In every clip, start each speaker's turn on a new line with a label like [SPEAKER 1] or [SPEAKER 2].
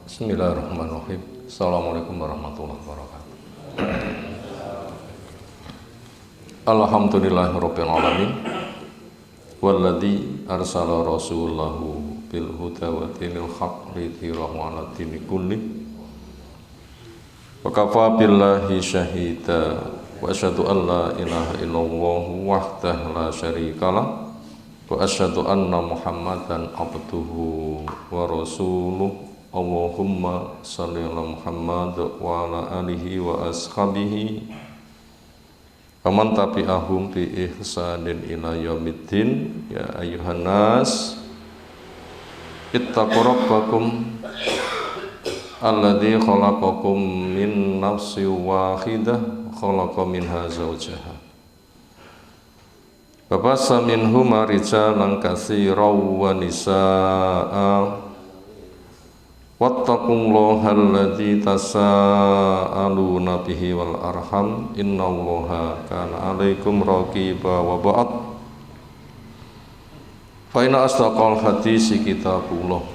[SPEAKER 1] Bismillahirrahmanirrahim. Assalamualaikum warahmatullahi wabarakatuh. Alhamdulillahirabbil alamin. Walladzi arsala rasulahu bil huda wa dinil haqq lidhirahu 'ala dini kulli. Wa kafa billahi syahida wa asyhadu an la ilaha illallah wahdahu la syarikalah wa asyhadu anna Muhammadan abduhu wa rasuluh. Allahumma salli ala Muhammad wa ala alihi wa ashabihi wa man tabi'ahum bi ihsanin ila yaumiddin. Ya ayyuhan nas ittaqu rabbakum alladzi khalaqakum min nafsin wahidah khalaqa minha zawjaha wa bassa minhuma rijalan katsiran wa nisaa'a wattaqullaha alladzi tasaaluna bihi wal arham innallaha kana 'alaikum raqiba wa ba'd. Fa inna asdaqal hadisi kitabullah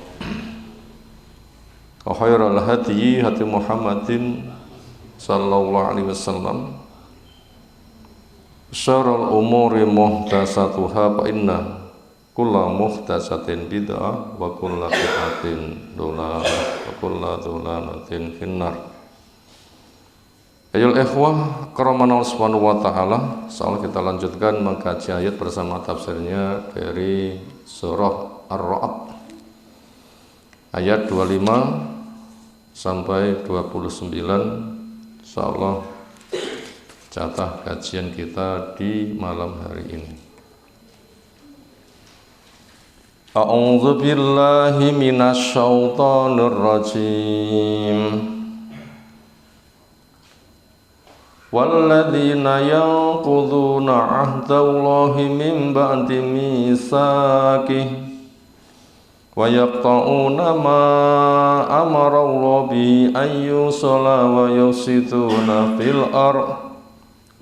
[SPEAKER 1] wa khairal hadyi hadi Muhammadin sallallahu alaihi wasallam. Syarrul umuri muhdatsatuha fa inna kulla muhdatsatin bid'ah wa kulla bid'atin dhalalah wa kulla dhalalatin finnar. Ayol ikhwah karamana subhanahu wa ta'ala, insyaallah kita lanjutkan mengkaji ayat bersama tafsirnya dari surah Ar-Ra'd ayat 25 sampai 29. Insyaallah jatah kajian kita di malam hari ini. A'udzu billahi minasy syaithanir rajim. Walladzina yanquduna 'ahdallahi min ba'di mitsaqih wa yaqta'una ma amara Allah bihi an yusalla wa yufsiduna fil ardh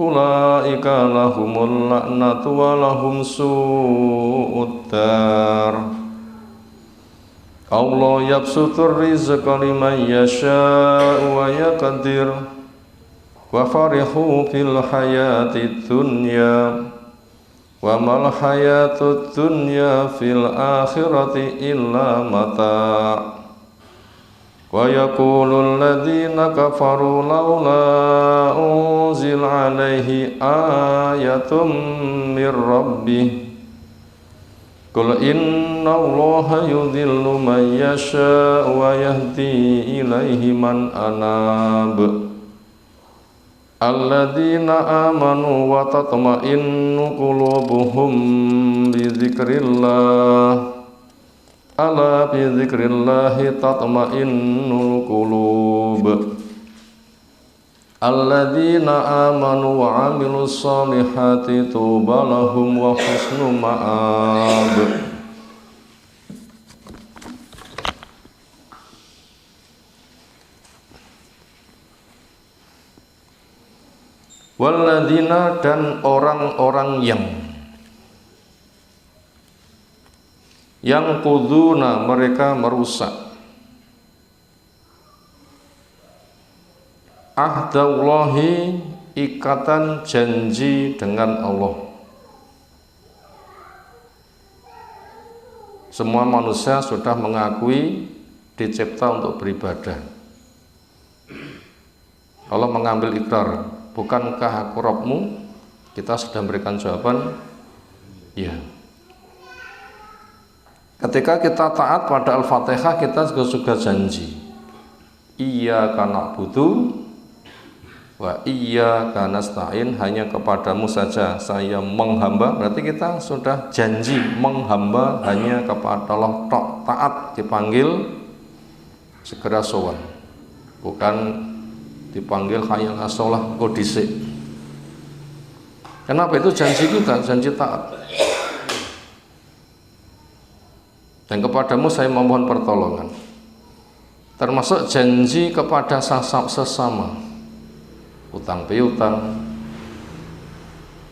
[SPEAKER 1] ulaika lahumul la'natu wa lahum su'ud dar. Allah yabsutur rizqa liman yasha'u wa yaqdir wa farihu fil hayatid dunya wa mal hayatud dunya fil akhirati illa mata'. Wa yaqulul ladzina kafaru laula unzila alaihi ayatum mir rabbih qul innallaha yudhillu man yasha'u wa yahdi ilaihi man anab. Alladzina amanu wa tatma'innu qulubuhum bi dzikrillah ala bi dzikrillahi tatma'innul qulub. Alladzina amanu wa 'amilus solihati tuba lahum wa husnu ma'ab. Walladzina, dan orang-orang yang kuduna, mereka merusak ahdallahi, ikatan janji dengan Allah. Semua manusia sudah mengakui dicipta untuk beribadah. Allah mengambil ikrar, bukankah aku Rabbmu? Kita sudah memberikan jawaban ya. Ketika kita taat pada Al-Fatihah, kita juga janji iyyaka na'budu wa iyyaka nasta'in, hanya kepadamu saja saya menghamba. Berarti kita sudah janji menghamba hanya kepada Allah tok, taat, dipanggil segera sowan, bukan dipanggil hayya 'alas shalah kok dhisik. Kenapa? Itu janji kita, janji taat. Dan kepadamu saya memohon pertolongan, termasuk janji kepada sesama, utang piutang,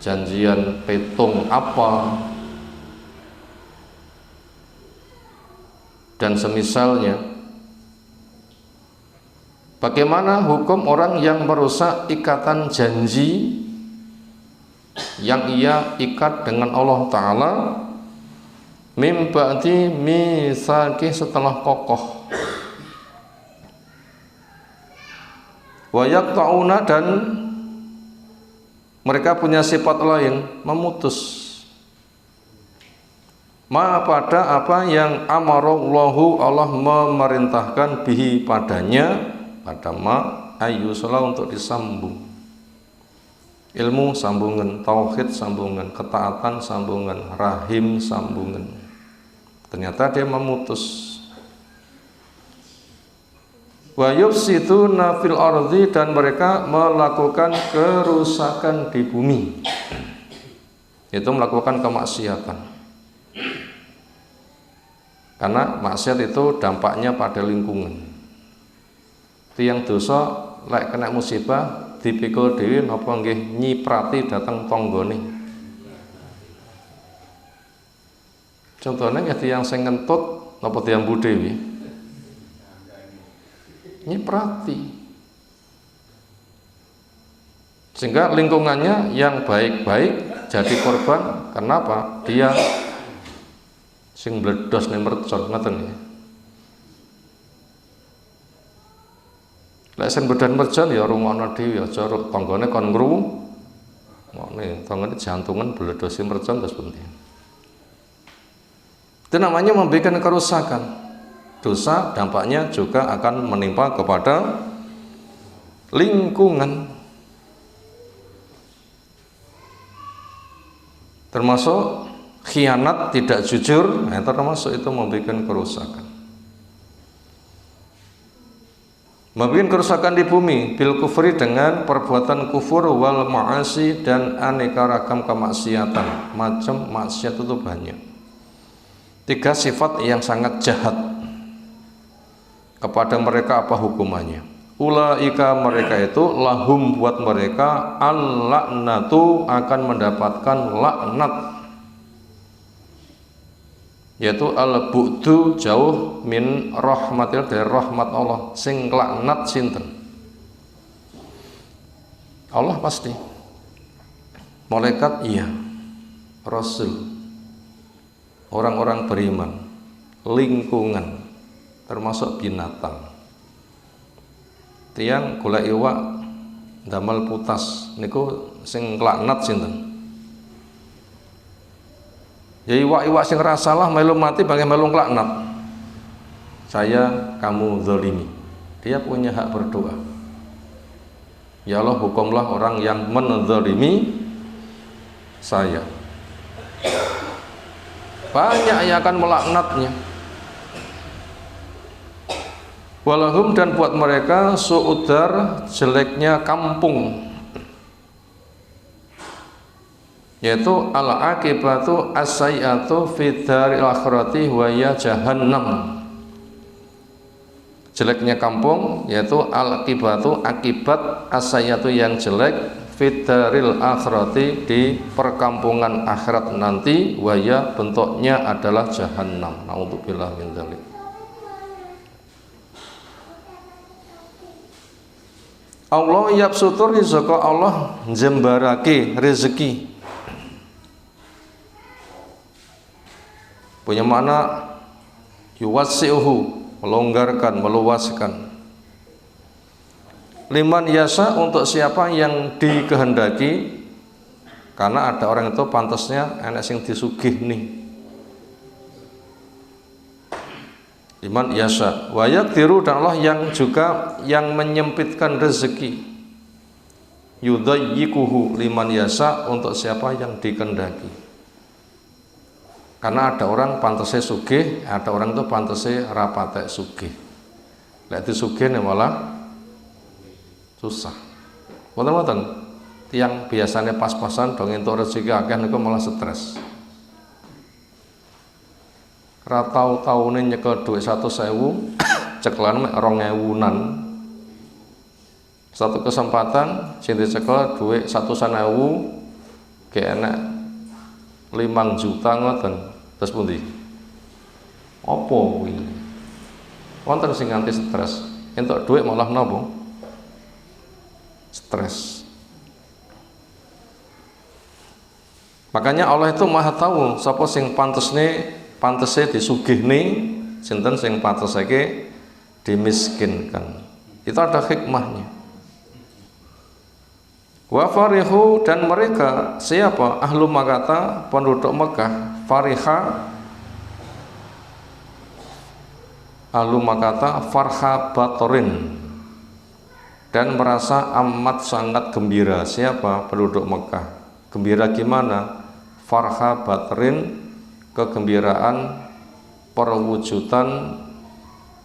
[SPEAKER 1] janjian petung apa, dan semisalnya. Bagaimana hukum orang yang merusak ikatan janji yang ia ikat dengan Allah Ta'ala mim ba'di mitsaqi, setelah kokoh, wa yaqta'una, dan mereka punya sifat lain, memutus ma, pada apa yang amarallahu, Allah memerintahkan bihi, padanya, pada ma ayyusala, untuk disambung. Ilmu sambungan, tauhid sambungan, ketaatan sambungan, rahim sambungan. Ternyata dia memutus. Wa yufsiduna fil ardi, dan mereka melakukan kerusakan di bumi, itu melakukan kemaksiatan. Karena maksiat itu dampaknya pada lingkungan. Tiang dosa lek kena musibah dipikul dhewe napa nggih nyiprati dateng tanggane. Contohnya ya tiang sing ngentut napa tiang budhe nyiprati, sehingga lingkungannya yang baik-baik jadi korban. Kenapa? Dia sing bledos ning mercon, ngoten ya. Lek sing bedan mercon ya rungokno dhewe, aja tanggane kon ngru. Ngene tanggane jantungan bledosi mercon terus penting. Itu namanya membuat kerusakan. Dosa dampaknya juga akan menimpa kepada lingkungan, termasuk khianat, tidak jujur, termasuk itu membuat kerusakan. Membuat kerusakan di bumi bil kufri, dengan perbuatan kufur, wal ma'asi, dan aneka ragam kemaksiatan. Macam maksiat itu banyak. 3 sifat yang sangat jahat. Kepada mereka apa hukumannya? Ulaika, mereka itu, lahum, buat mereka, al-la'natu, akan mendapatkan laknat, yaitu al-bu'du, jauh, min rahmatil, dari rahmat Allah. Sing laknat sinten? Allah pasti, malaikat iya, rasul, orang-orang beriman, lingkungan, termasuk binatang. Tiang golek iwak damel putas niku sing laknat sinten? Ya iwak-iwak sing ora salah melu mati bagai melu laknat. Saya kamu zalimi. Dia punya hak berdoa. Ya Allah, hukumlah orang yang menzalimi saya. Banyak yang akan melaknatnya. Walahum, dan buat mereka, su'udar, jeleknya kampung, yaitu al-akibatu as-sayyi'atu fi daril akhirati wa ya jahannam. Jeleknya kampung yaitu al-akibatu, akibat, as-sayyi'atu, yang jelek, fi daril akhirati, di perkampungan akhirat nanti, wa ya, bentuknya adalah jahannam. Naudzubillah min dzalik. Allah yabsutur rizqa, Allah jembarake rezeki. Punya makna yuwassi'uhu, melonggarkan, meluaskan. Liman yasa, untuk siapa yang dikehendaki. Karena ada orang itu pantasnya enak sing disugih nih. Liman yasa wa yaqdiru, dan Allah yang juga yang menyempitkan rezeki. Yudhayyikuhu, liman yasa, untuk siapa yang dikehendaki. Karena ada orang pantasnya sugih, ada orang itu pantasnya rapatek sugih. Lek disugih malah susah. Wonten-wonten tiang biasanya pas-pasan dong entuk rezeki akeh niku malah stres. Ratau-taune nyekel duit 100.000, ceklan mek 2.000-an. Satu kesempatan sing dicekel duit 100.000 ge enak 5 juta ngoten. Terus pundi? Apa kuwi? Wonten sing nganti stres. entuk duit malah nopo stres. Makanya Allah itu maha tahu sapa sing pantese disugihne, sinten sing pantesake dimiskinkan. Itu ada hikmahnya. Wa farihu, dan mereka siapa? Ahlu Makkah, penduduk Mekah. Fariha, ahlu Makkah farha batorin, dan merasa amat sangat gembira. Siapa? Penduduk Mekah. Gembira gimana? Farha batorin, kegembiraan perwujudan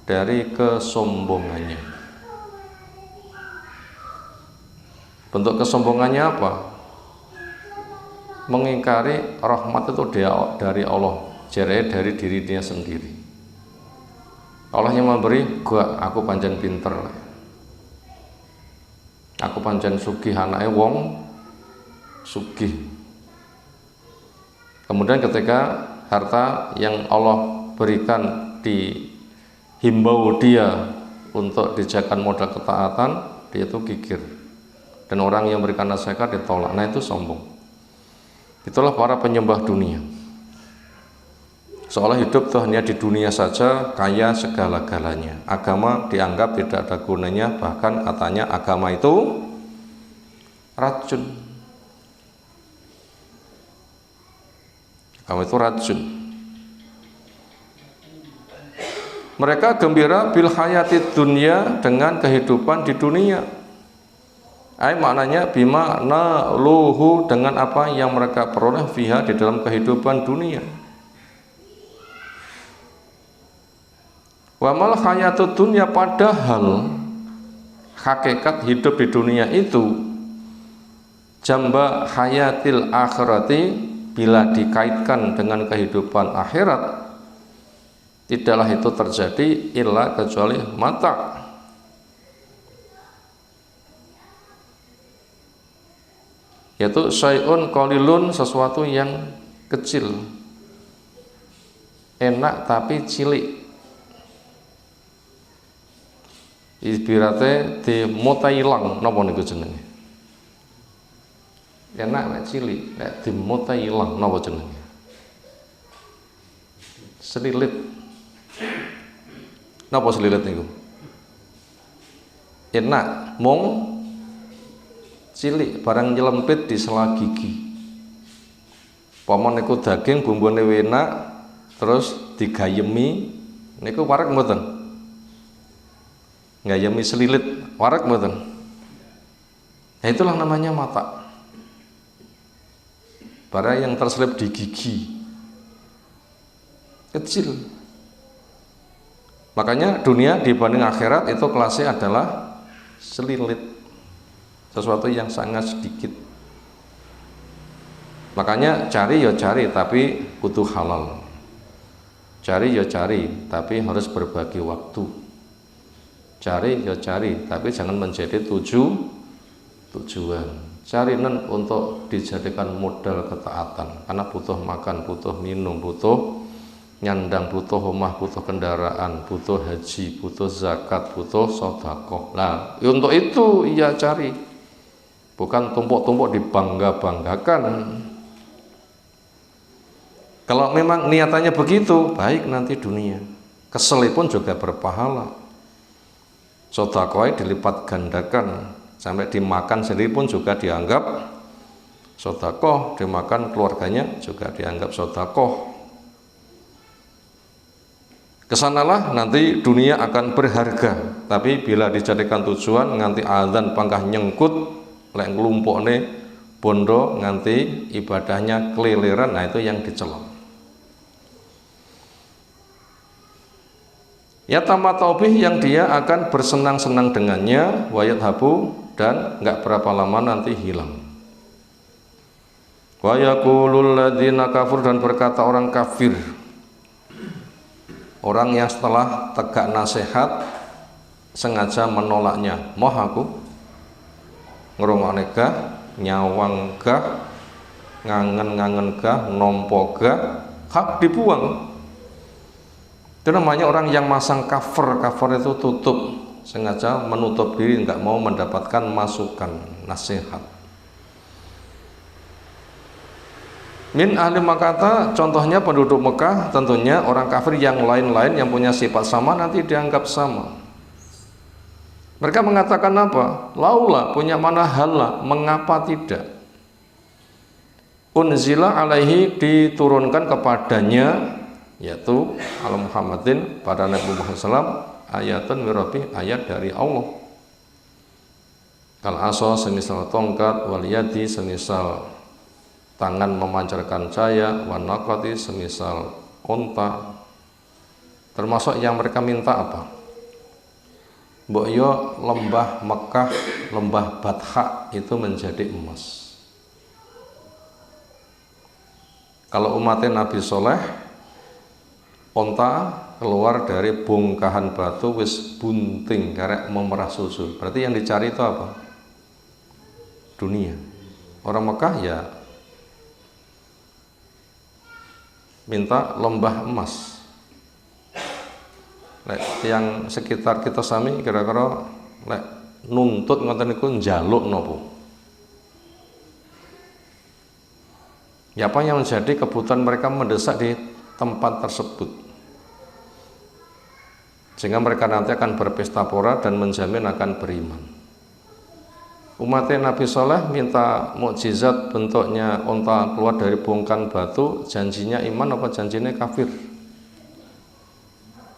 [SPEAKER 1] dari kesombongannya. Bentuk kesombongannya apa? Mengingkari rahmat itu dari Allah, jere dari dirinya sendiri. Allah yang memberi, gua aku pancen pinter, aku pancen sugih, anake wong sugih. Kemudian ketika harta yang Allah berikan dihimbau dia untuk dijadikan modal ketaatan, dia itu gigir. Dan orang yang berikan nasihat ditolak. Nah, itu sombong. Itulah para penyembah dunia. Seolah hidup tuh hanya di dunia saja, kaya segala-galanya. Agama dianggap tidak ada gunanya, bahkan katanya agama itu racun. Agama itu racun. Mereka gembira bil hayati dunia, dengan kehidupan di dunia. Maknanya bima naluhu, dengan apa yang mereka peroleh fiha, di dalam kehidupan dunia. Wa mal hayatud dunya, padahal hakikat hidup di dunia itu jamba hayatil akhirati, bila dikaitkan dengan kehidupan akhirat, tidaklah itu terjadi illa kecuali mata. Yaitu syai'un qalilun, sesuatu yang kecil, enak tapi cilik. Ibaratnya di mutailang, napa niku jenenge? Enak nek cilik, nek di mutailang napa jenenge? Selilit. Napa selilit niku? Enak mung cilik, barang nyelempit di sela gigi. Paman niku daging bumbune enak, terus digayemi, niku wareg mboten? Gayemi selilit, wareg mboten? Nah, itulah namanya mata. Barang yang terselip di gigi, kecil. Makanya dunia dibanding akhirat itu kelasnya adalah selilit, sesuatu yang sangat sedikit. Makanya cari ya cari, tapi kudu halal. Cari ya cari, tapi harus berbagi waktu. Cari ya cari, tapi jangan menjadi tujuan. Cari untuk dijadikan modal ketaatan, karena butuh makan, butuh minum, butuh nyandang, butuh rumah, butuh kendaraan, butuh haji, butuh zakat, butuh sedekah. Nah, untuk itu ia cari, bukan tumpuk-tumpuk dibangga-banggakan. Kalau memang niatannya begitu, baik nanti dunia. Kesel pun juga berpahala. Sedekah dilipat gandakan, sampai dimakan sendiri pun juga dianggap sedekah, dimakan keluarganya juga dianggap sedekah. Kesanalah nanti dunia akan berharga, tapi bila dijadikan tujuan nganti azan pangkah nyengkut, lek nglumpukne bondo nganti ibadahnya keliliran, nah itu yang dicela. Ya tamatobih, yang dia akan bersenang-senang dengannya, wayat habu, dan nggak berapa lama nanti hilang. Wa yaqulul ladzina kafur, dan berkata orang kafir, orang yang setelah tegak nasihat sengaja menolaknya. Moh aku ngrungokne gah, nyawang gah, ngangen-ngangen gah, nompo gah, hak dibuang. Itu namanya orang yang masang cover. Cover itu tutup sengaja menutup diri, nggak mau mendapatkan masukan, nasihat. Min ahli Makkah, contohnya penduduk Mekah, tentunya orang kafir yang lain-lain yang punya sifat sama nanti dianggap sama. Mereka mengatakan apa? Laula, punya mana hala, mengapa tidak? Unzila alaihi, diturunkan kepadanya, yaitu ala Muhammadin, pada Nabi Muhammad SAW, ayatun mirabi, ayat dari Allah. Kal aso, semisal tongkat, wal yadi, semisal tangan memancarkan cahaya, wan naqati, semisal unta. Termasuk yang mereka minta apa? Mbok yo lembah Mekah, lembah Batha itu menjadi emas. Kalau umatnya Nabi Soleh, onta keluar dari bongkahan batu wis bunting karek memerah susu. Berarti yang dicari itu apa? Dunia. Orang Mekah ya minta lembah emas. Lek yang sekitar kita sami kira-kira lek nuntut ngoten niku njaluk napa? Ya, apa yang menjadi kebutuhan mereka mendesak di tempat tersebut, sehingga mereka nanti akan berpesta pora dan menjamin akan beriman. Umatnya Nabi Soleh minta mukjizat bentuknya onta keluar dari bongkahan batu, janjinya iman apa janjinya kafir?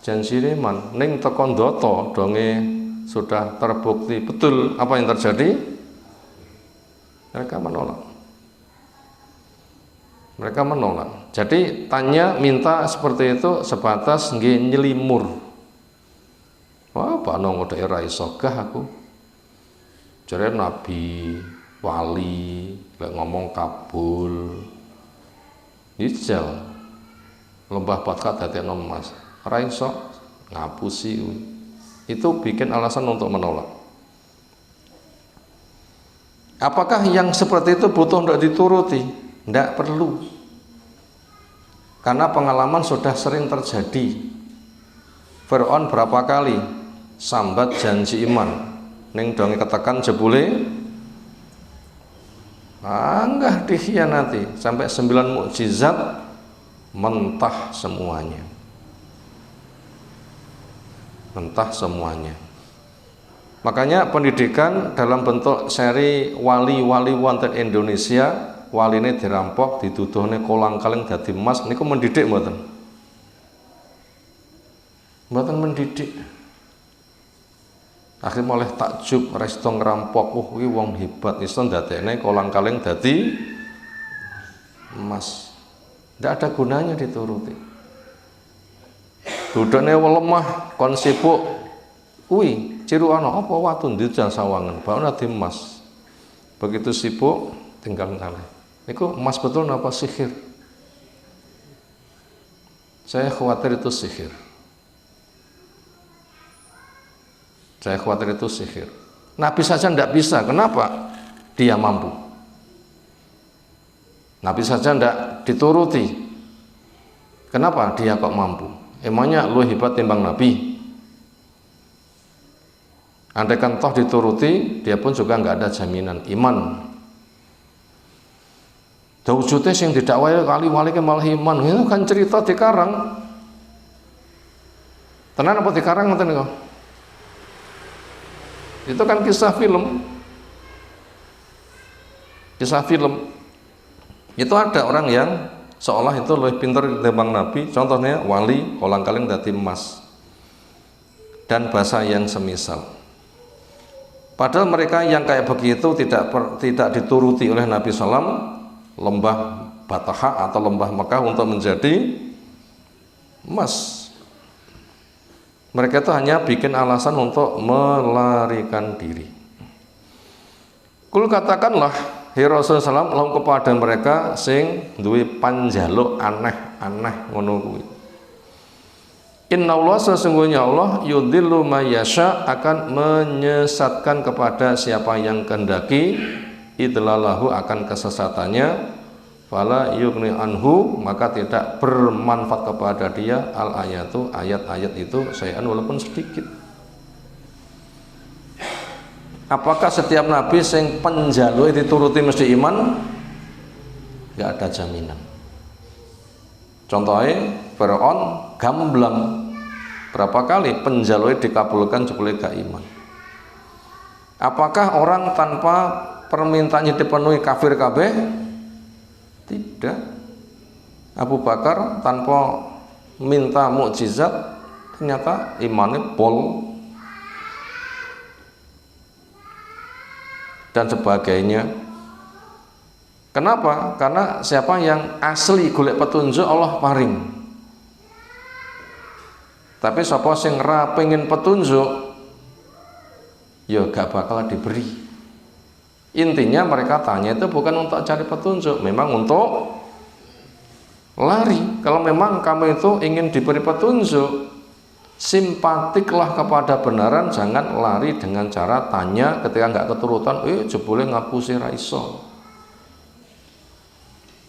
[SPEAKER 1] Janjinya iman. Ning tekon doto donge sudah terbukti betul apa yang terjadi, mereka menolak. Mereka menolak. Jadi tanya minta seperti itu sebatas nggih nyelimur. Wah, Pak Nong udah era isogah aku. Jare nabi, wali, lek ngomong kabul. Ijal. Lembah Batha dadi emas. Ora iso ngapusi. Itu bikin alasan untuk menolak. Apakah yang seperti itu butuh untuk dituruti? Tidak perlu, karena pengalaman sudah sering terjadi. Fir'aun berapa kali sambat janji iman, ning donge ketekan jebule anggah dikhianati, sampai 9 mukjizat mentah semuanya. Mentah semuanya. Makanya pendidikan dalam bentuk seri wali-wali wonten Indonesia, waline dirampok, dituduhne kolang-kaling dadi emas, niku mendidik mboten? Mboten mendidik. Akhirnya oleh takjub resto ngerampok, kuwi wong hebat iso ndadekne kolang-kaling dadi emas. Ndak ada gunanya dituruti. Dudukne lemah kon sibuk, kuwi ciru ana apa watu ndidal sawangan, bae dadi emas. Begitu sibuk tinggal ngalih. Niku emas betul napa sihir? Saya khawatir itu sihir. Saya khawatir itu sihir. Nabi saja tidak bisa. Kenapa? Dia mampu. Nabi saja tidak dituruti. Kenapa? Dia kok mampu. Emangnya lu hebat timbang Nabi? Andaikan toh dituruti, dia pun juga nggak ada jaminan iman. Dawujute sing didakwai kali wali ke malah iman, itu kan cerita dikarang. Tenan apa dikarang ngoten niku? Itu kan kisah film. Kisah film. Itu ada orang yang seolah itu lebih pintar ketimbang Nabi, contohnya wali kolang-kaling dadi emas. Dan bahasa yang semisal. Padahal mereka yang kayak begitu tidak dituruti oleh Nabi sallallahu lembah Batha atau lembah Mekah untuk menjadi emas. Mereka itu hanya bikin alasan untuk melarikan diri. Kul katakanlah, ya Rasulullah SAW kepada mereka sing duwe panjaluk aneh-aneh ngono kuwi. Innallaha, sesungguhnya Allah yudhillu may yasha, akan menyesatkan kepada siapa yang kehendaki, idlalahu akan kesesatannya, fala yughni anhu, maka tidak bermanfaat kepada dia al ayatu, ayat-ayat itu sayan walaupun sedikit. Apakah setiap nabi sing penjaluke dituruti mesti iman? Enggak ada jaminan. Contohnya Firaun gamblang, berapa kali penjaluke dikabulkan jebule gak iman. Apakah orang tanpa permintaannya dipenuhi kafir kabeh? Tidak. Abu Bakar tanpa minta mukjizat ternyata imannya pol dan sebagainya. Kenapa? Karena siapa yang asli golek petunjuk Allah paring. Tapi siapa sing ra pengen petunjuk ya gak bakal diberi. Intinya mereka tanya itu bukan untuk cari petunjuk, memang untuk lari. Kalau memang kamu itu ingin diberi petunjuk, simpatiklah kepada benaran, jangan lari dengan cara tanya ketika nggak keturutan, jebule ngapusi ra iso.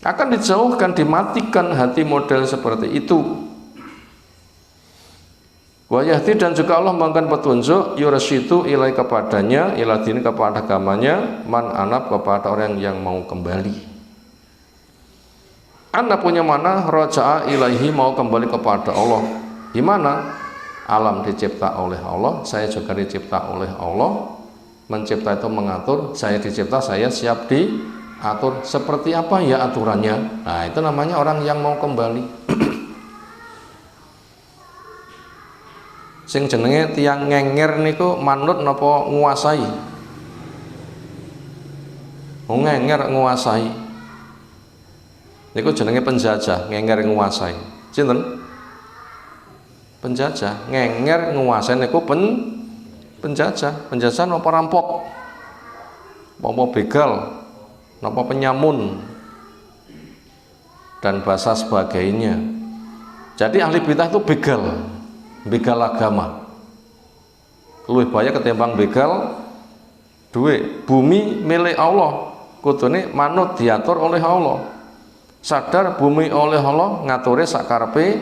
[SPEAKER 1] Akan dijauhkan, dimatikan hati model seperti itu. Wa yahdi, dan juga Allah memberikan petunjuk, yurasyidu ilai kepadanya, iladini kepada agamanya, man anab kepada orang yang mau kembali. Anda punya mana? Raja'a ilaihi, mau kembali kepada Allah. Di mana? Alam dicipta oleh Allah, saya juga dicipta oleh Allah. Mencipta itu mengatur, saya dicipta, saya siap diatur. Seperti apa ya aturannya? Nah, itu namanya orang yang mau kembali. Sing jenenge tiang ngenger niku manut napa nguasai? Ngenger nguasai. Niku jenenge penjajah, ngenger nguasai. Sinten? Penjajah, ngenger nguasai niku penjajah. Penjajah napa rampok? Napa begal? Napa penyamun? Dan bahasa sebagainya. Jadi ahli bidah itu begal agama. Luwih bahaya ketimbang begal duit. Bumi milik Allah, kudune manut diatur oleh Allah. Sadar bumi oleh Allah, ngature sakarepe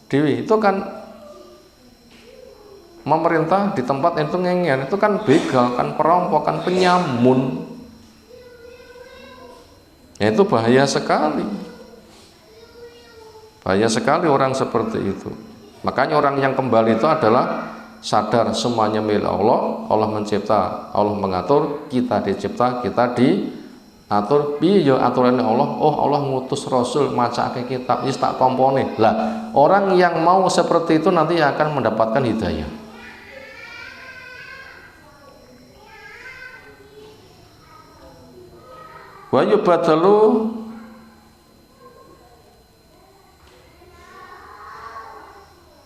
[SPEAKER 1] dhewe. Itu kan memerintah di tempat itu ngenger, itu kan begal, kan perampok, kan penyamun. Ya, itu bahaya sekali. Bahaya sekali orang seperti itu. Makanya orang yang kembali itu adalah sadar semuanya milik Allah. Allah mencipta, Allah mengatur, kita dicipta, kita diatur. Piye ya aturannya Allah? Oh, Allah ngutus Rasul macake kitab, wis tak tampone. Lah, orang yang mau seperti itu nanti akan mendapatkan hidayah. Wa yubadalu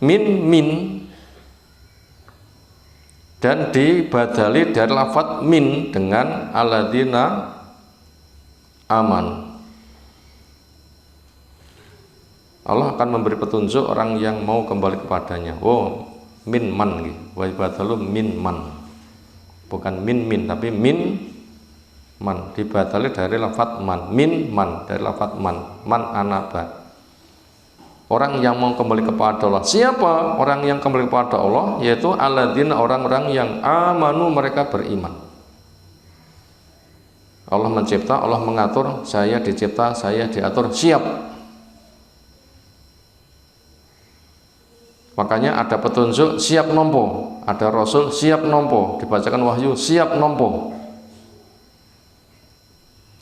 [SPEAKER 1] min dan dibadali dari lafadz min dengan alladzina aman. Allah akan memberi petunjuk orang yang mau kembali kepadanya. Oh, min man gitu. Wa yubadalu min man. Bukan min tapi min man, dibadali dari lafadz man. Min man dari lafadz man anaba. Orang yang mau kembali kepada Allah. Siapa orang yang kembali kepada Allah? Yaitu alladzina, orang-orang yang amanu, mereka beriman. Allah mencipta, Allah mengatur, saya dicipta, saya diatur, siap. Makanya ada petunjuk, siap nompo. Ada Rasul, siap nompo. Dibacakan wahyu, siap nompo.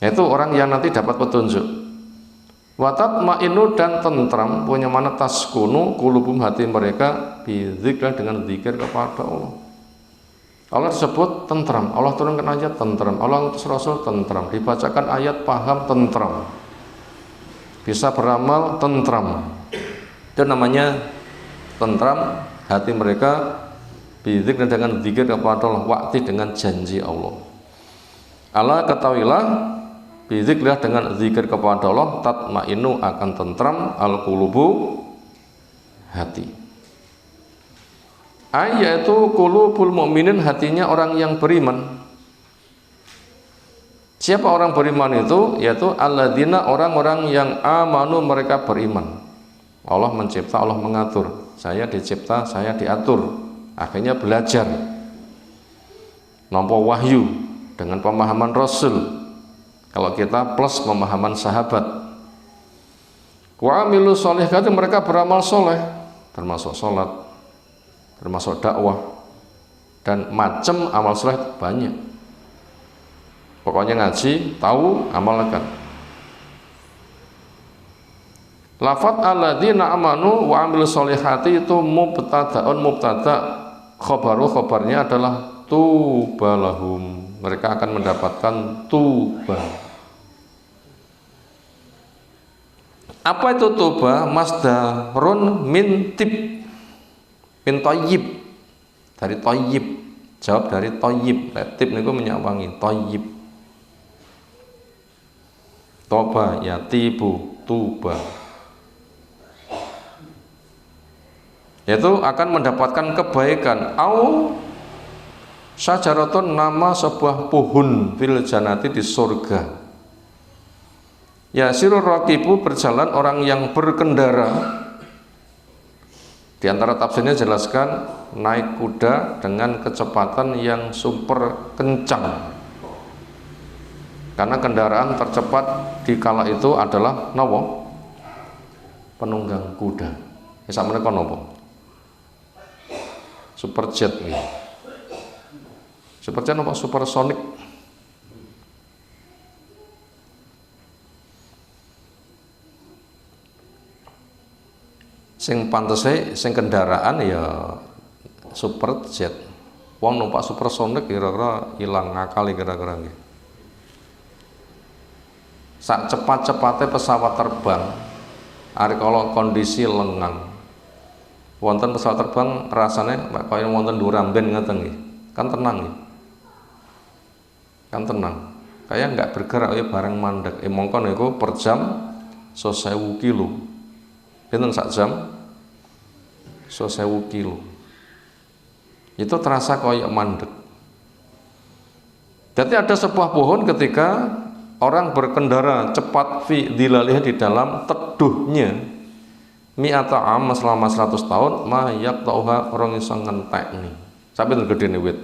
[SPEAKER 1] Itu orang yang nanti dapat petunjuk. Watat ma'inu, dan tentram, punya mana taskunu kulubum, hati mereka bizikr, dengan zikir kepada Allah. Allah disebut tentram, Allah turunkan ayat tentram, Allah ngutus Rasul tentram, dibacakan ayat paham tentram, bisa beramal tentram. Itu namanya tentram hati mereka bizikr, dengan zikir kepada Allah, wakti dengan janji Allah. Allah ketahuilah, biziklah, dengan zikir kepada Allah, tatmainu, akan tentram al-qulubu, hati. Yaitu qulubul mu'minin, hatinya orang yang beriman. Siapa orang beriman itu? Yaitu alladzina, orang-orang yang amanu, mereka beriman. Allah mencipta, Allah mengatur. Saya dicipta, saya diatur. Akhirnya belajar. nampa wahyu dengan pemahaman Rasul. Kalau kita plus pemahaman sahabat. Wa amilu sholihati, mereka beramal soleh, termasuk sholat, termasuk dakwah, dan macam amal soleh banyak. Pokoknya ngaji, tahu, amalkan. Lafat alladzina amanu wa amilu sholihati itu mubtadaun, mubtada, khobarnya adalah tubalahum, mereka akan mendapatkan tuba. Apa itu tuba? Masdarun min tib, min thayyib, dari thayyib, jawab dari thayyib. Tib niku minyak wangi, thayyib. Toba ya tibu, tuba. Yaitu akan mendapatkan kebaikan. Au syajaratun, nama sebuah pohon fil jannati, di surga. Ya sirur rakibu, berjalan orang yang berkendara. Di antara tafsirnya jelaskan naik kuda dengan kecepatan yang super kencang. Karena kendaraan tercepat di kala itu adalah nopo? Penunggang kuda. Ya sampeyan kon nopo? Superjet iki. Superjet nopo? Supersonic. Sing pantese sing kendaraan ya superjet. Wong numpak supersonik kira-kira ilang ngakal kira-kira nggih. Sak cepat-cepatnya pesawat terbang, ari kalau kondisi lengang, wonten pesawat terbang rasanya kaya wonten duramben ngoten nggih. Kan tenang nggih. Kan tenang. Kayak nggak bergerak ya bareng mandek. Mongko niku per jam 1000 kilo. Pinten sak jam? 1000 kilo. Itu terasa kayak mandek. Jadi ada sebuah pohon ketika orang berkendara cepat fi dilalih, di dalam teduhnya, mi'ata am, selama 100 tahun, ma yaqta'uha, orang iso ngentekni. Sampai gedene wit.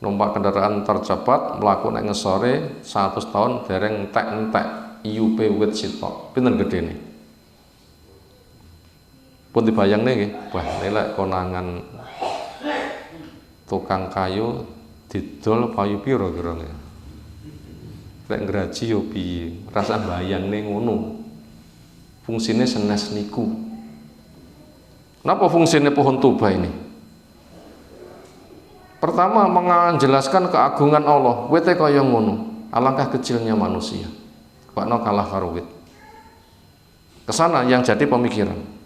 [SPEAKER 1] Numpak kendaraan tercepat mlaku nek ngesore 100 tahun dereng entek-entek IUP wit sitok. Pinten gedene? Pun dibayangne nggih, wah lek konangan tukang kayu didol payu piro kira-kira. Lek ngraji yo piye? Rasa bayangne ngono. Fungsine senes niku. Napa fungsine pohon tuba ini? Pertama, menjelaskan keagungan Allah. Wite kaya ngono. Alangkah kecilnya manusia. Pakno kalah karo wit. Kesana yang jadi pemikiran.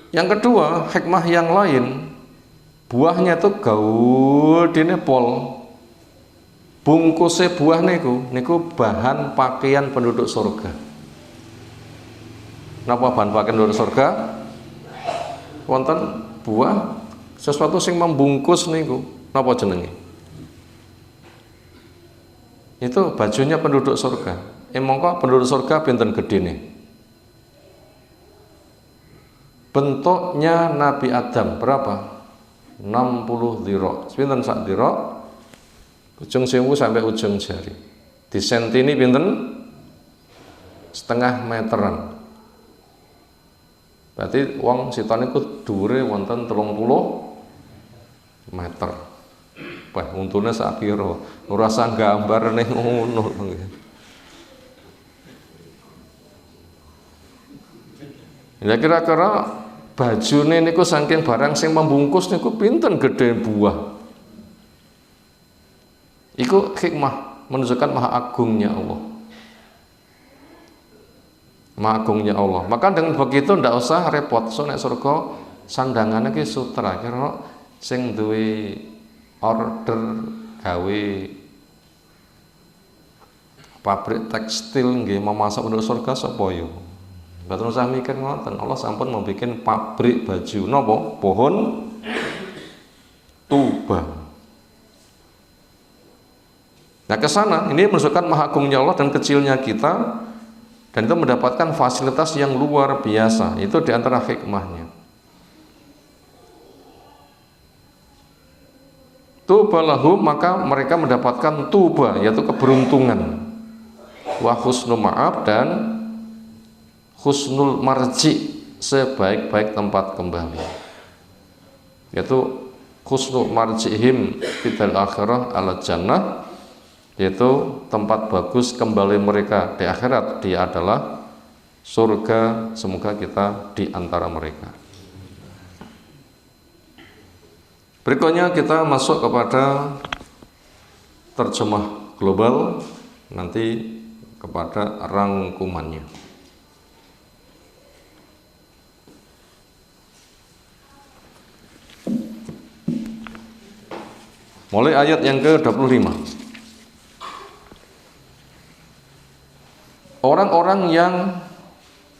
[SPEAKER 1] Yang kedua, hikmah yang lain, buahnya itu gaul dene pol. Bungkusnya buah niku bahan pakaian penduduk surga. Napa bahan pakaian penduduk surga? Wonten buah sesuatu sing membungkus niku. Napa jenenge? Itu bajunya penduduk surga. Mongko penduduk surga pinten gedene? Bentuknya Nabi Adam berapa? 60 dhira. Pinten sak dhira? Ujung sewu sampai ujung jari. Di sentini pinten? Setengah meteran. Berarti wong sitone iku dhuwure wonten 30 meter. Wah, untune sak pira? Ora usah gambar ning ngono. Ya kira-kira bajune niku saking barang sing membungkus niku pinten gede buah. Iku hikmah menunjukkan maha agungnya Allah. Maha agungnya Allah. Maka dengan begitu ndak usah repot. So nek surga sandangannya ki sutra. Kira sing duwe order gawe pabrik tekstil nggih memasak penduduk surga sapa ya? Mboten usah mikir ngoten. Allah sampun mau bikin pabrik baju napa? Pohon tuba. Nah ke sana ini menunjukkan maha agungnya Allah dan kecilnya kita, dan itu mendapatkan fasilitas yang luar biasa. Itu diantara hikmahnya. tuba lahum, maka mereka mendapatkan tuba, yaitu keberuntungan, wa husnul ma'ab, dan husnul marji, sebaik-baik tempat kembali, yaitu husnul marjihim fil akhirah ala jannah, yaitu tempat bagus kembali mereka di akhirat, dia adalah surga. Semoga kita di antara mereka. Berikutnya kita masuk kepada terjemah global, nanti kepada rangkumannya. Mulai ayat yang ke-25. Orang-orang yang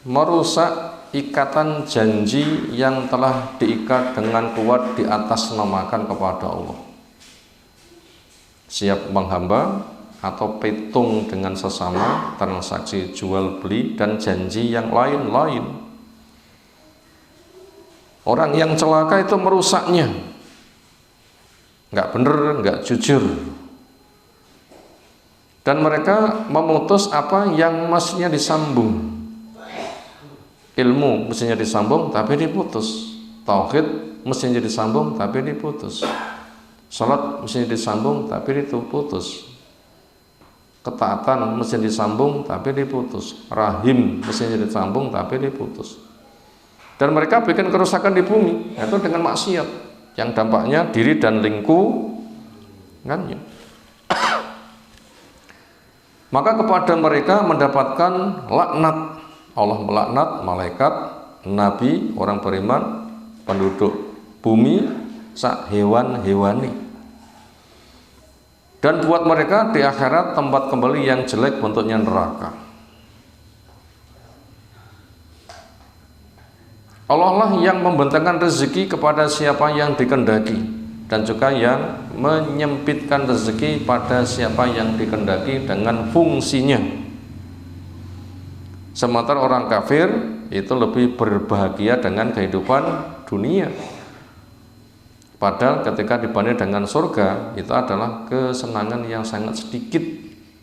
[SPEAKER 1] merusak ikatan janji yang telah diikat dengan kuat di atas namakan kepada Allah, siap menghamba atau petung dengan sesama, transaksi jual beli dan janji yang lain-lain. Orang yang celaka itu merusaknya, nggak bener, nggak jujur, dan mereka memutus apa yang mestinya disambung. Ilmu mestinya disambung tapi diputus, tauhid mestinya disambung tapi diputus, salat mestinya disambung tapi diputus, ketaatan mestinya disambung tapi diputus, rahim mestinya disambung tapi diputus. Dan mereka bikin kerusakan di bumi, itu dengan maksiat yang dampaknya diri dan lingkungannya. Maka kepada mereka mendapatkan laknat. Allah melaknat malaikat, nabi, orang beriman, penduduk bumi, sak hewan-hewani. Dan buat mereka di akhirat tempat kembali yang jelek, bentuknya neraka. Allah lah yang membentangkan rezeki kepada siapa yang dikehendaki, dan juga yang menyempitkan rezeki pada siapa yang dikehendaki dengan fungsinya. Sementara orang kafir itu lebih berbahagia dengan kehidupan dunia, padahal ketika dibanding dengan surga itu adalah kesenangan yang sangat sedikit,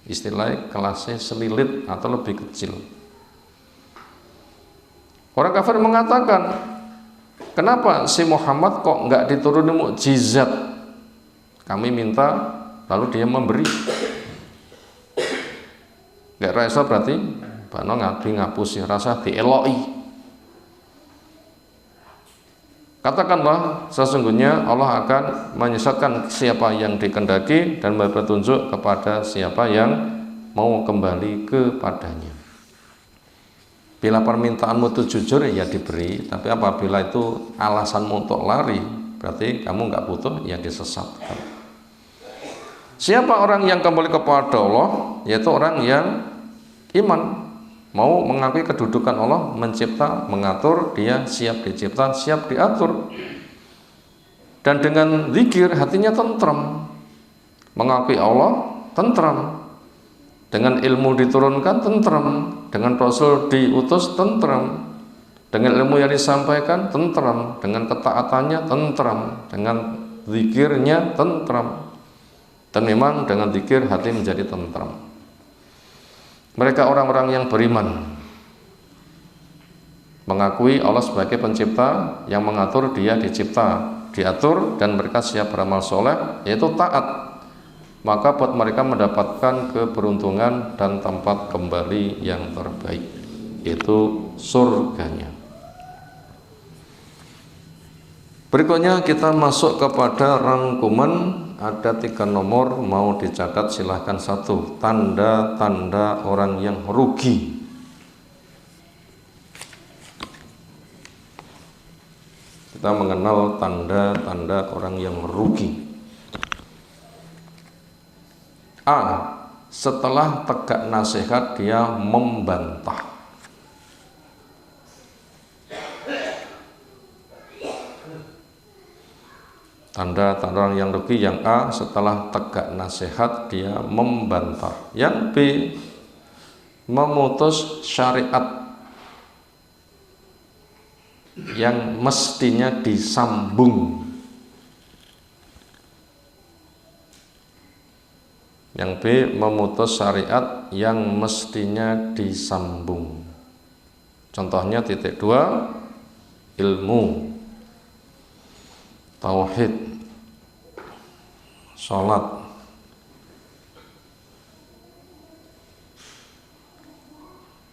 [SPEAKER 1] istilahnya kelasnya selilit atau lebih kecil. Orang kafir mengatakan, kenapa si Muhammad kok nggak dituruni mukjizat? Kami minta, lalu dia memberi. Nggak rasa berarti, bano ngapusi rasa dieloi. Katakanlah, sesungguhnya Allah akan menyesatkan siapa yang dikehendaki dan memberi petunjuk kepada siapa yang mau kembali kepadanya. Bila permintaanmu itu jujur ya diberi, tapi apabila itu alasanmu untuk lari, berarti kamu nggak butuh, ya disesatkan. Siapa orang yang kembali kepada Allah? Yaitu orang yang iman, mau mengakui kedudukan Allah, mencipta, mengatur, dia siap dicipta, siap diatur. Dan dengan zikir hatinya tentram, mengakui Allah tentram, dengan ilmu diturunkan tentram, dengan Rasul diutus tentram, dengan ilmu yang disampaikan tentram, dengan ketaatannya tentram, dengan zikirnya tentram. Dan memang dengan zikir hati menjadi tentram. Mereka orang-orang yang beriman, mengakui Allah sebagai pencipta yang mengatur, dia dicipta, diatur, dan mereka siap beramal soleh, yaitu taat. Maka buat mereka mendapatkan keberuntungan dan tempat kembali yang terbaik, yaitu surganya. Berikutnya kita masuk kepada rangkuman. Ada 3 nomor, mau dicatat silahkan. 1. Tanda-tanda orang yang rugi. Kita mengenal tanda-tanda orang yang rugi. A. Setelah tegak nasihat dia membantah. Tanda-tanda orang yang rugi yang A, setelah tegak nasihat dia membantah. Yang B, memutus syariat yang mestinya disambung. Yang B, memutus syariat yang mestinya disambung. Contohnya titik 2, ilmu, tauhid, sholat,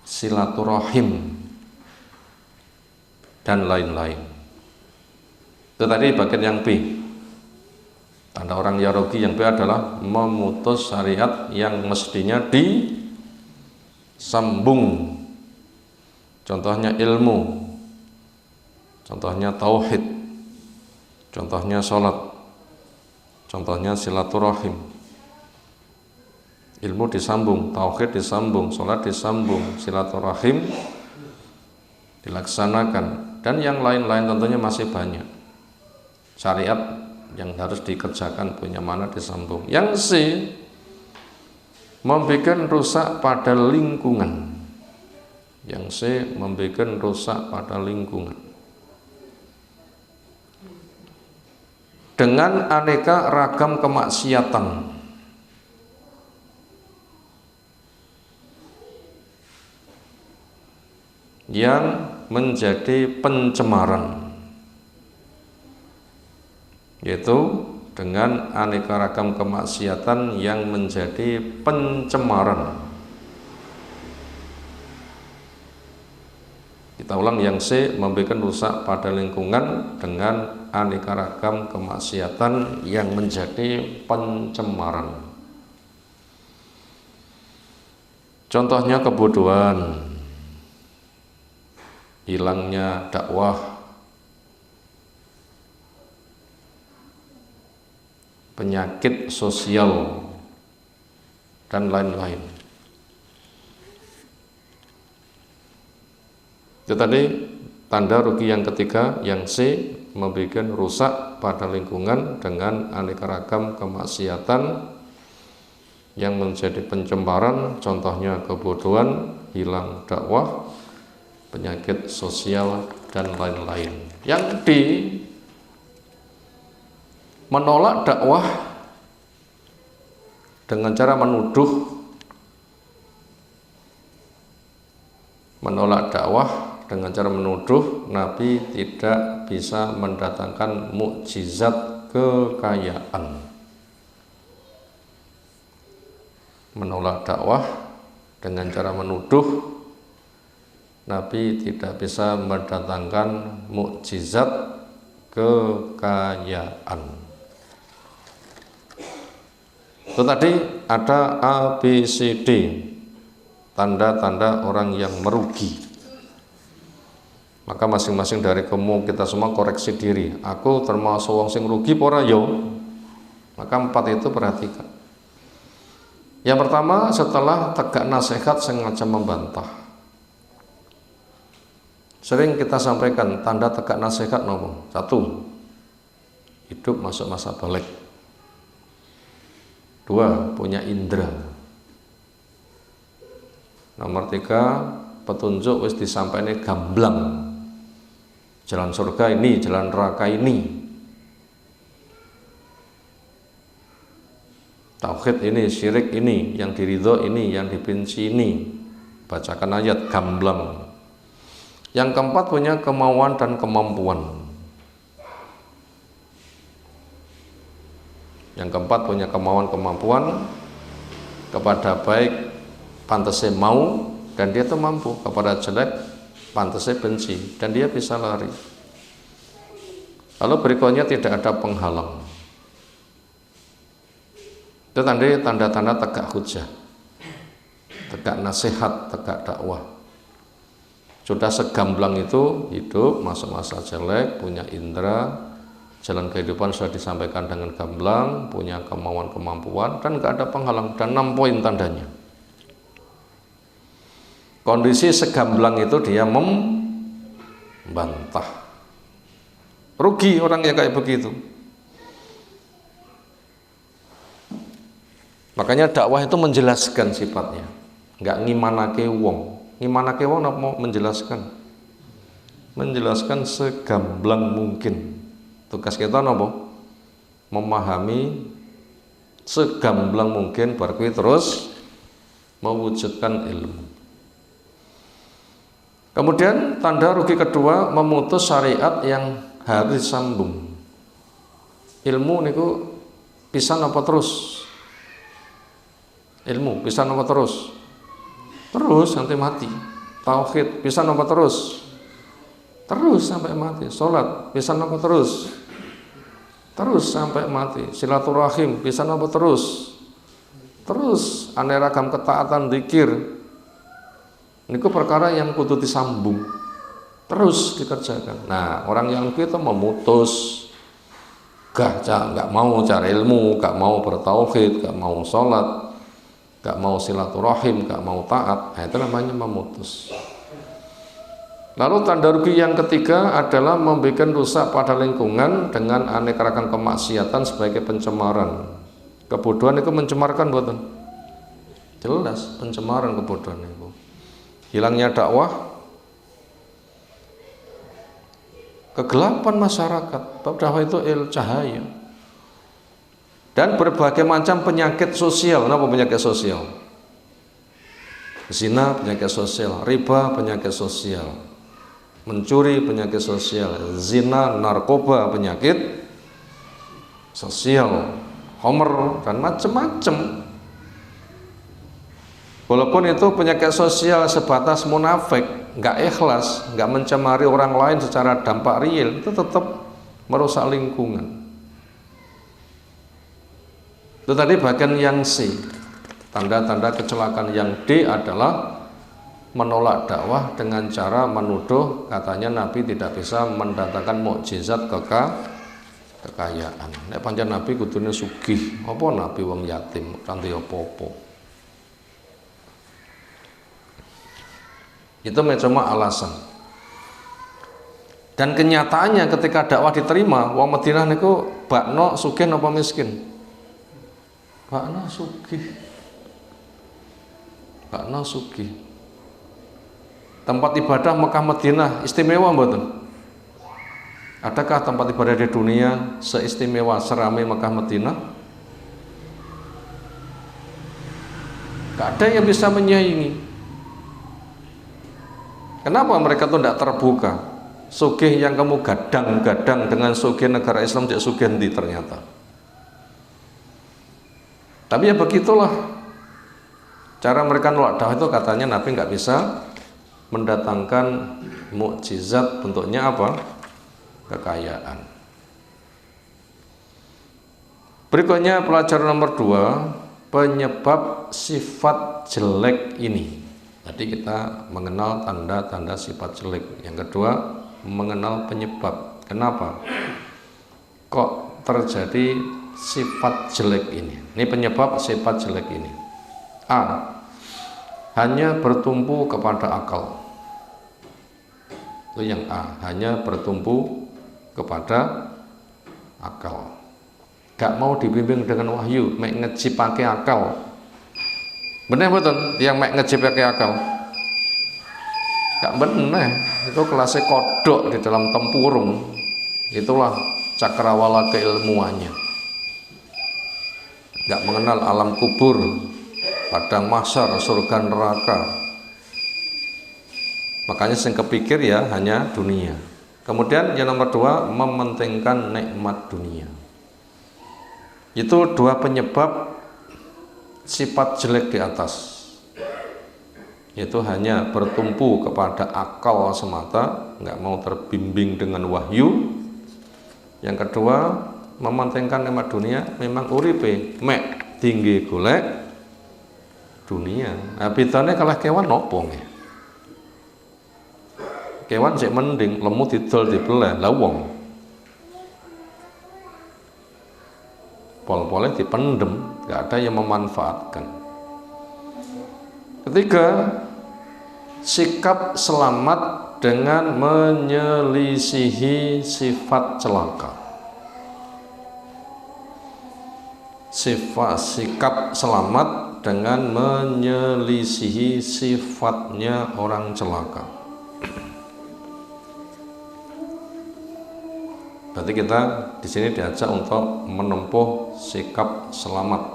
[SPEAKER 1] silaturahim, dan lain-lain. Itu tadi bagian yang B. Tanda orang ya rugi yang B adalah memutus syariat yang mestinya disambung. Contohnya ilmu, contohnya tauhid, contohnya sholat, contohnya silaturahim. Ilmu disambung, tauhid disambung, sholat disambung, silaturahim dilaksanakan, dan yang lain-lain tentunya masih banyak. Syariat yang harus dikerjakan punya mana disambung. Yang C, membuat rusak pada lingkungan. Yang C, membuat rusak pada lingkungan dengan aneka ragam kemaksiatan yang menjadi pencemaran, yaitu dengan aneka ragam kemaksiatan yang menjadi pencemaran. Kita ulang, yang C, membuat rusak pada lingkungan dengan aneka ragam kemaksiatan yang menjadi pencemaran. Contohnya kebodohan, hilangnya dakwah, penyakit sosial, dan lain-lain. Itu tadi tanda rugi yang ketiga, yang C, membuat rusak pada lingkungan dengan aneka ragam kemaksiatan yang menjadi pencemaran. Contohnya kebodohan, hilang dakwah, penyakit sosial, dan lain-lain. Yang D, menolak dakwah dengan cara menuduh, dengan cara menuduh Nabi tidak bisa mendatangkan mukjizat kekayaan. Menolak dakwah dengan cara menuduh Nabi tidak bisa mendatangkan mukjizat kekayaan. Itu tadi ada A, B, C, D, tanda-tanda orang yang merugi. Maka masing-masing dari kamu kita semua koreksi diri. Aku termasuk wong sing rugi pora yo. Maka 4 itu perhatikan. Yang pertama, setelah tegak nasihat sengaja membantah. Sering kita sampaikan tanda tegak nasihat nomor 1, hidup masuk masa balik. 2, punya indera. Nomor 3, petunjuk wis disampaikan gamblang. Jalan surga ini, jalan neraka ini, tauhid ini, syirik ini, yang diridho ini, yang dibenci ini. Bacakan ayat gamblang. Yang keempat, punya kemauan dan kemampuan. Yang keempat, punya kemauan kemampuan kepada baik pantasnya mau dan dia tuh mampu, kepada jelek pantasnya benci dan dia bisa lari. Lalu berikutnya tidak ada penghalang. Itu tanda-tanda tegak hujah, tegak nasihat, tegak dakwah. Sudah segamblang itu, hidup masuk masa jelek, punya indera, jalan kehidupan sudah disampaikan dengan gamblang, punya kemauan kemampuan dan gak ada penghalang. Dan 6 poin tandanya. Kondisi segamblang itu dia membantah. Rugi orang yang kayak begitu. Makanya dakwah itu menjelaskan sifatnya, nggak ngimanake wong. Ngimanake wong mau menjelaskan segamblang mungkin. Tugas kita nopo? Memahami segamblang mungkin bar kuwi terus mewujudkan ilmu. Kemudian tanda rugi kedua, memutus syariat yang harus disambung. Ilmu niku pisan apa terus? Ilmu pisan apa terus? Terus sampai mati. Tauhid pisan apa terus? Terus sampai mati. Salat pisan apa terus? Terus sampai mati. Silaturahim pisan apa terus? Terus aneka ragam ketaatan zikir. Niku perkara yang kudu disambung. Terus dikerjakan. Nah, orang yang kita memutus nggak mau cari ilmu, nggak mau bertauhid, nggak mau sholat, nggak mau silaturahim, nggak mau taat, nah itu namanya memutus. Lalu tanda rugi yang ketiga adalah membuat rusak pada lingkungan dengan aneka ragam kemaksiatan sebagai pencemaran. Kebodohan itu mencemarkan, buatan? Jelas pencemaran kebodohan itu. Hilangnya dakwah, kegelapan masyarakat. Bab dakwah itu cahaya. Dan berbagai macam penyakit sosial. Apa penyakit sosial? Zina penyakit sosial, riba penyakit sosial, mencuri penyakit sosial, zina, narkoba penyakit sosial, homer dan macam-macam. Walaupun itu penyakit sosial sebatas munafik, nggak ikhlas, nggak mencemari orang lain secara dampak real, itu tetap merusak lingkungan. Itu tadi bagian yang C. Tanda-tanda kecelakaan yang D adalah menolak dakwah dengan cara menuduh katanya Nabi tidak bisa mendatangkan mukjizat kekayaan. Nek pancen Nabi kudune sugih, apa Nabi wong yatim kanthi apa-apa. Itu cuma alasan. Dan kenyataannya ketika dakwah diterima, wong Madinah niku bakno sugih apa miskin? Bakno sugih. Bakno sugih. Tempat ibadah Mekah Madinah istimewa mboten? Adakah tempat ibadah di dunia seistimewa seramai Mekah Madinah? Gak ada yang bisa menyaingi. Kenapa mereka tuh tidak terbuka? Sugih yang kamu gadang-gadang dengan sugih negara Islam tidak sugih nanti ternyata. Tapi ya begitulah cara mereka nolak dakwah itu, katanya Nabi nggak bisa mendatangkan mukjizat, bentuknya apa? Kekayaan. Berikutnya pelajaran nomor 2, penyebab sifat jelek ini. Tadi kita mengenal tanda-tanda sifat jelek. Yang kedua, mengenal penyebab. Kenapa kok terjadi sifat jelek ini? Ini penyebab sifat jelek ini. A. Hanya bertumpu kepada akal. Itu yang A, hanya bertumpu kepada akal. Gak mau dibimbing dengan wahyu, mek ngejip pakai akal. Bener betul, yang mek ngejip pakai akal. Gak bener, itu kelasnya kodok di dalam tempurung. Itulah cakrawala keilmuannya. Gak mengenal alam kubur, padang mahsyar, surga neraka. Makanya sing kepikir ya hanya dunia. Kemudian yang nomor 2, mementingkan nikmat dunia. Itu 2 penyebab sifat jelek di atas. Itu hanya bertumpu kepada akal semata, nggak mau terbimbing dengan wahyu. Yang kedua, mementingkan nikmat dunia. Memang uripe mek tinggi golek dunia. Nah, bedane kalah kewan nopo nggih? Kewan sik mending lemut didol dibelah, lah wong pol-pole dipendem, nggak ada yang memanfaatkan. Ketiga, sikap selamat dengan menyelisihi sifat celaka. Sikap selamat dengan menyelisihi sifatnya orang celaka. Berarti kita di sini diajak untuk menempuh sikap selamat,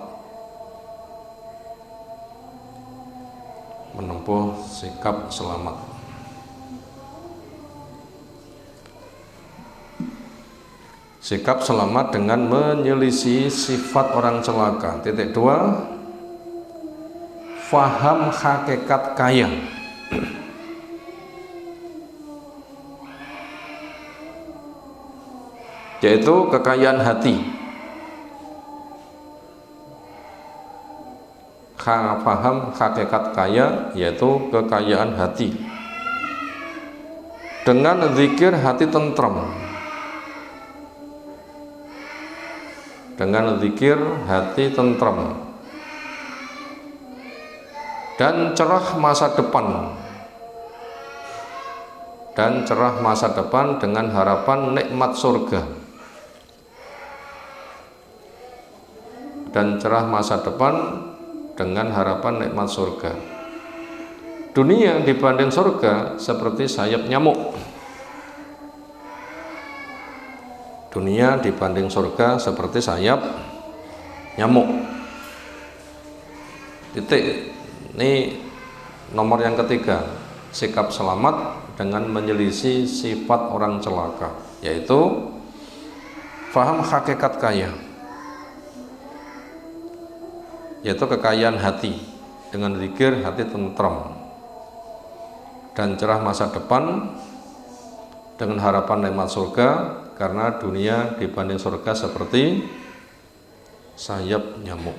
[SPEAKER 1] menempuh sikap selamat. Sikap selamat dengan menyelisih sifat orang celaka. Titik 2, faham hakikat kaya. Yaitu kekayaan hati. Faham hakikat kaya yaitu kekayaan hati. Dengan zikir hati tentram. Dengan zikir hati tentram dan cerah masa depan. Dan cerah masa depan dengan harapan nikmat surga. Dan cerah masa depan dengan harapan nikmat surga. Dunia dibanding surga seperti sayap nyamuk. Dunia dibanding surga seperti sayap nyamuk. Titik. Ini nomor yang ketiga, sikap selamat dengan menyelisih sifat orang celaka, yaitu faham hakikat kaya, yaitu kekayaan hati. Dengan zikir hati tentram dan cerah masa depan dengan harapan nikmat surga, karena dunia dibanding surga seperti sayap nyamuk.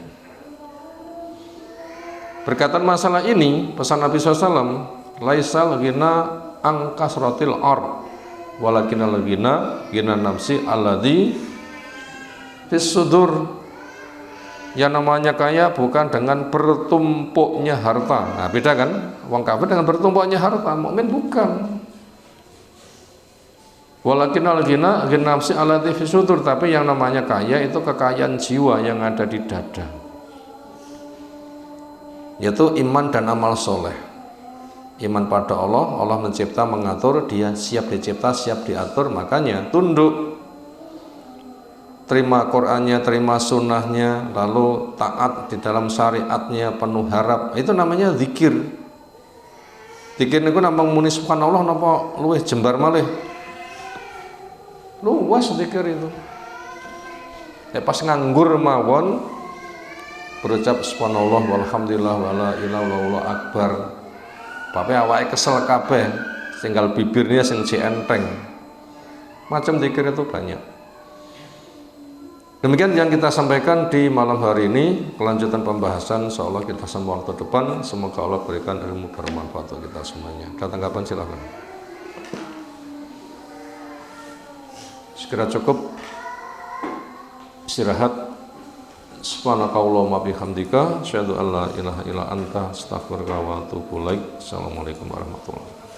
[SPEAKER 1] Berkaitan masalah ini, pesan Nabi SAW, laisal ghina an kasratil ard walakinal ghina ghina nafsi alladzi fis sudur. Yang namanya kaya bukan dengan bertumpuknya harta. Nah, beda kan? Wong kafir dengan bertumpuknya harta, mukmin bukan. Walakinal ghina ghina nafsi alladzi fis sudur, tapi yang namanya kaya itu kekayaan jiwa yang ada di dada. Yaitu iman dan amal soleh. Iman pada Allah, Allah mencipta, mengatur, dia siap dicipta, siap diatur, makanya tunduk, terima Qur'annya, terima sunnahnya, lalu taat di dalam syariatnya, penuh harap. Itu namanya zikir. Zikir niku namung muni subhanallah napa luwih jembar malih. Luas zikir itu. Pas nganggur mawon berucap subhanallah walhamdulillah wala ilaha illallah akbar. Pape awake kesel kabeh, tinggal bibirnya sing enteng. Macam zikir itu banyak. Demikian yang kita sampaikan di malam hari ini. Kelanjutan pembahasan insyaallah kita sambung waktu depan. Semoga Allah berikan ilmu bermanfaat untuk kita semuanya. Ada tanggapan silakan. Sekira cukup istirahat. Subhanakallahumma bihamdika asyhadu an la ilaha illa anta astaghfiruka wa atubu ilaik. Assalamualaikum warahmatullahi wabarakatuh.